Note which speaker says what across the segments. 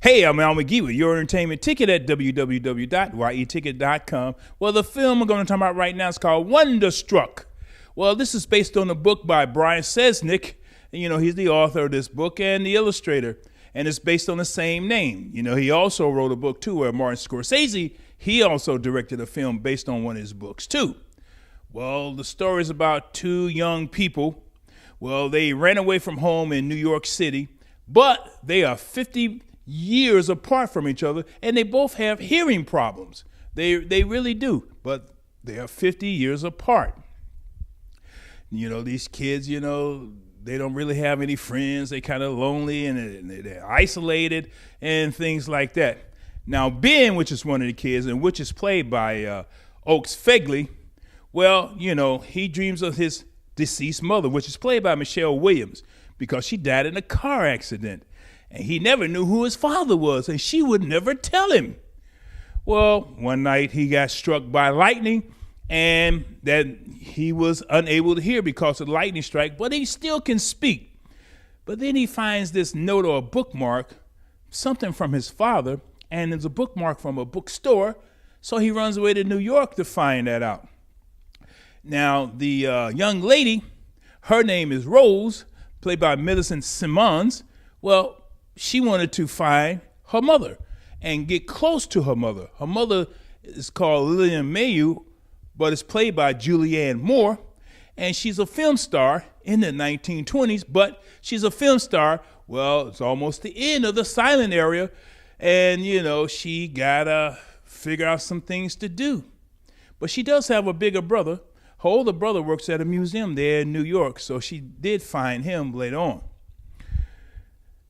Speaker 1: Hey, I'm Al McGee with your entertainment ticket at www.yeticket.com. Well, the film I'm going to talk about right now is called Wonderstruck. Well, this is based on a book by Brian Sesnick. You know, he's the author of this book and the illustrator, and it's based on the same name. You know, he also wrote a book, too, where Martin Scorsese, he also directed a film based on one of his books, too. Well, the story is about two young people. Well, they ran away from home in New York City, but they are 50 years apart from each other, and they both have hearing problems. They really do, but they are 50 years apart. You know, these kids, you know, they don't really have any friends. They're kind of lonely, and they're isolated and things like that. Now, Ben, which is one of the kids, and which is played by Oaks Fegley, well, you know, he dreams of his deceased mother, which is played by Michelle Williams, because she died in a car accident. And he never knew who his father was, and she would never tell him. Well, one night he got struck by lightning, and that he was unable to hear because of the lightning strike, but he still can speak. But then he finds this note or a bookmark, something from his father, and it's a bookmark from a bookstore, so he runs away to New York to find that out. Now, the young lady, her name is Rose, played by Millicent Simmons. Well, she wanted to find her mother and get close to her mother. Her mother is called Lillian Mayu, but it's played by Julianne Moore, and she's a film star in the 1920s, but she's a film star, well, it's almost the end of the silent era, and, you know, she gotta figure out some things to do. But she does have a bigger brother. Her older brother works at a museum there in New York, so she did find him later on.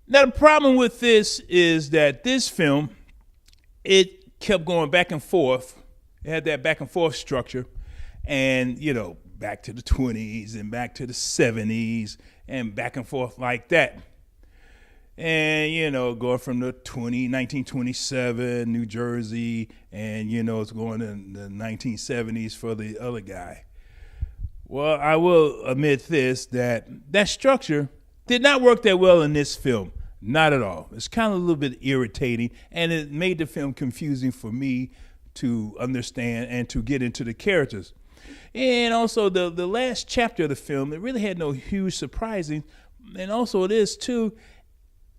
Speaker 1: Now, the problem with this is that this film, it kept going back and forth. It had that back and forth structure. And, you know, back to the 20s and back to the 70s and back and forth like that. And, you know, going from the 1927, New Jersey, and, you know, it's going to the 1970s for the other guy. Well, I will admit this, that structure did not work that well in this film. Not at all. It's kind of a little bit irritating, and it made the film confusing for me to understand and to get into the characters. And also the last chapter of the film, it really had no huge surprising. And also it is too,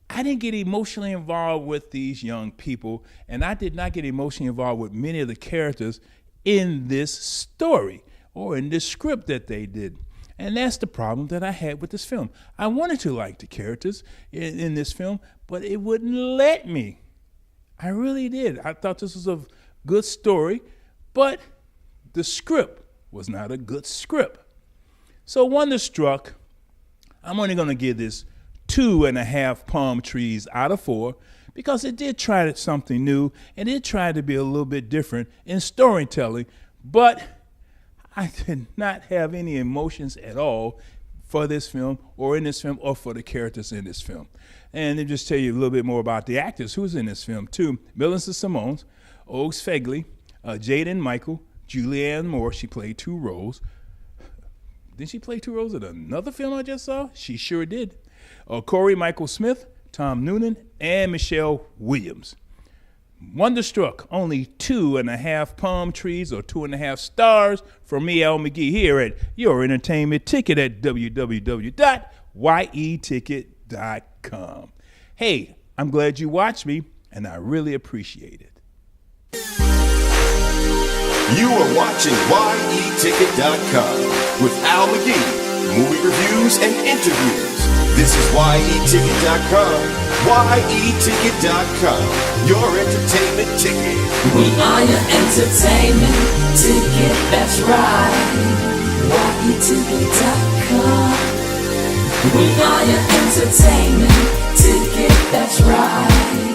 Speaker 1: I didn't get emotionally involved with these young people, and I did not get emotionally involved with many of the characters in this story or in this script that they did. And that's the problem that I had with this film. I wanted to like the characters in this film, but it wouldn't let me. I really did. I thought this was a good story, but the script was not a good script. So Wonderstruck, I'm only going to give this 2.5 palm trees out of 4 because it did try something new and it tried to be a little bit different in storytelling, but I did not have any emotions at all for this film or in this film or for the characters in this film. And to just tell you a little bit more about the actors who's in this film too. Millicent Simmons, Oaks Fegley, Jaden Michael, Julianne Moore, she played 2 roles. Didn't she play 2 roles in another film I just saw? She sure did. Corey Michael Smith, Tom Noonan, and Michelle Williams. Wonderstruck, only 2.5 palm trees or 2.5 stars from me, Al McGee, here at your entertainment ticket at www.yeticket.com. Hey, I'm glad you watched me, and I really appreciate it.
Speaker 2: You are watching YETicket.com with Al McGee, movie reviews and interviews. This is YETicket.com. YETicket.com, your entertainment ticket.
Speaker 3: We are your entertainment ticket, that's right. YETicket.com. We are your entertainment ticket, that's right.